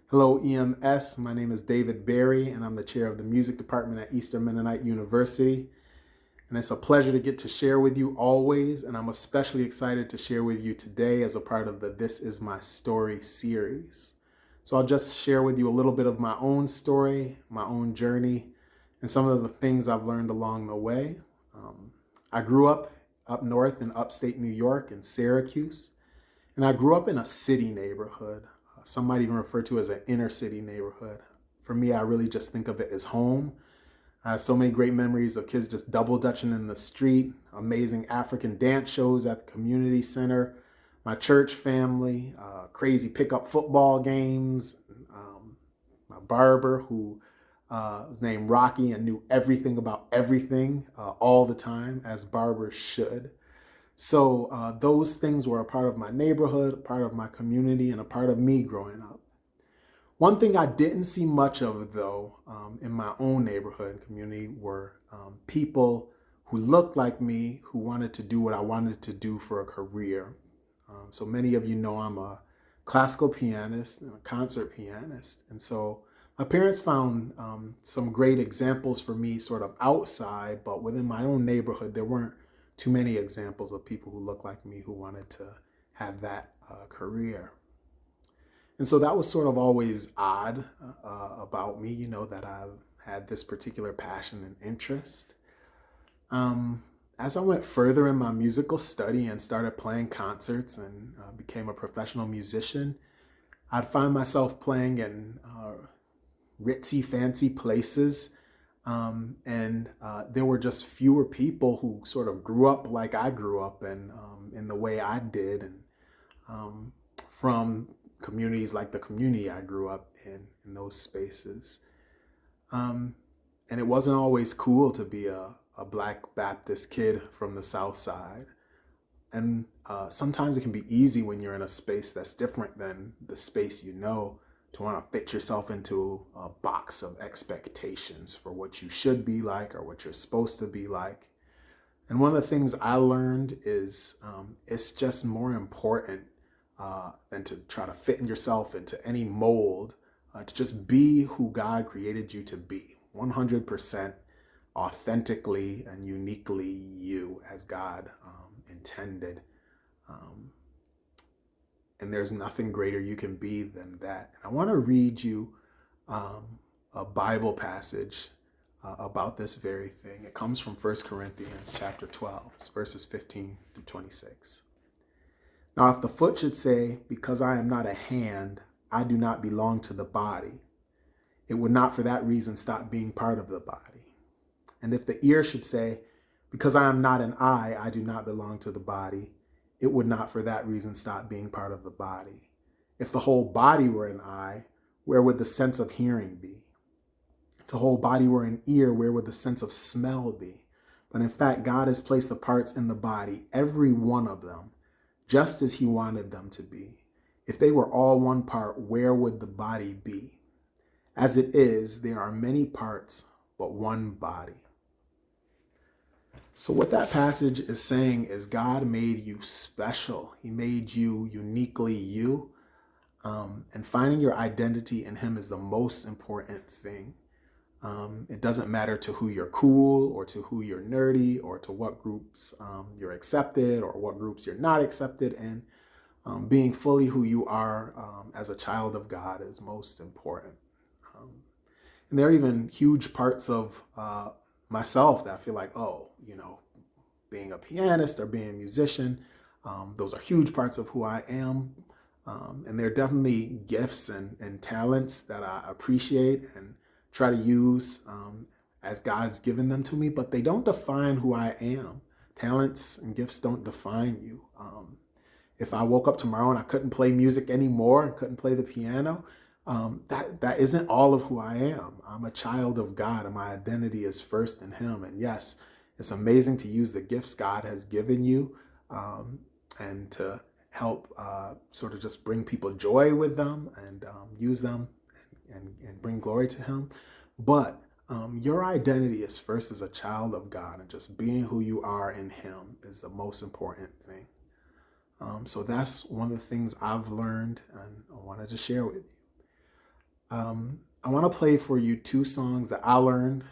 Hello, EMS. My name is David Berry, and I'm the chair of the music department at Eastern Mennonite University. And it's a pleasure to get to share with you always, and I'm especially excited to share with you today as a part of the This Is My Story series. So I'll just share with you a little bit of my own story, my own journey, and some of the things I've learned along the way. I grew up north in upstate New York in Syracuse. And I grew up in a city neighborhood. Some might even refer to as an inner city neighborhood. For me, I really just think of it as home. I have so many great memories of kids just double dutching in the street, amazing African dance shows at the community center, my church family, crazy pickup football games, my barber who was named Rocky and knew everything about everything all the time, as barbers should. So those things were a part of my neighborhood, a part of my community, and a part of me growing up. One thing I didn't see much of, though, in my own neighborhood and community were people who looked like me, who wanted to do what I wanted to do for a career. So many of you know I'm a classical pianist and a concert pianist. And so my parents found some great examples for me sort of outside, but within my own neighborhood, there weren't too many examples of people who looked like me who wanted to have that career. And so that was sort of always odd about me, that I've had this particular passion and interest. As I went further in my musical study and started playing concerts and became a professional musician, I'd find myself playing in ritzy, fancy places. And there were just fewer people who sort of grew up like I grew up in the way I did, and from communities like the community I grew up in those spaces. And it wasn't always cool to be a Black Baptist kid from the South Side. And sometimes it can be easy when you're in a space that's different than the space to want to fit yourself into a box of expectations for what you should be like or what you're supposed to be like. And one of the things I learned is it's just more important than to try to fit in yourself into any mold, to just be who God created you to be, 100% authentically and uniquely you as God intended. And there's nothing greater you can be than that. And I want to read you a Bible passage about this very thing. It comes from 1 Corinthians chapter 12, verses 15 through 26. Now, if the foot should say, because I am not a hand, I do not belong to the body, it would not for that reason stop being part of the body. And if the ear should say, because I am not an eye, I do not belong to the body, it would not for that reason stop being part of the body. If the whole body were an eye, where would the sense of hearing be? If the whole body were an ear, where would the sense of smell be? But in fact, God has placed the parts in the body, every one of them, just as he wanted them to be. If they were all one part, where would the body be? As it is, there are many parts, but one body. So what that passage is saying is God made you special. He made you uniquely you. And finding your identity in him is the most important thing. It doesn't matter to who you're cool or to who you're nerdy or to what groups you're accepted or what groups you're not accepted in. Being fully who you are as a child of God is most important. And there are even huge parts of myself that I feel like, being a pianist or being a musician, those are huge parts of who I am. And there are definitely gifts and talents that I appreciate and try to use as God's given them to me, but they don't define who I am. Talents and gifts don't define you. If I woke up tomorrow and I couldn't play music anymore and couldn't play the piano, that isn't all of who I am. I'm a child of God and my identity is first in him. And yes, it's amazing to use the gifts God has given you and to help sort of just bring people joy with them and use them and bring glory to him. But your identity is first as a child of God, and just being who you are in him is the most important thing. So that's one of the things I've learned and I wanted to share with you. I want to play for you two songs that I learned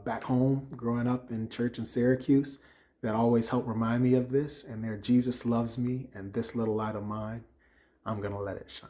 back home growing up in church in Syracuse that always help remind me of this. And they're Jesus Loves Me and This Little Light of Mine. I'm going to let it shine.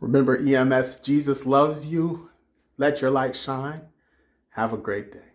Remember, EMS, Jesus loves you. Let your light shine. Have a great day.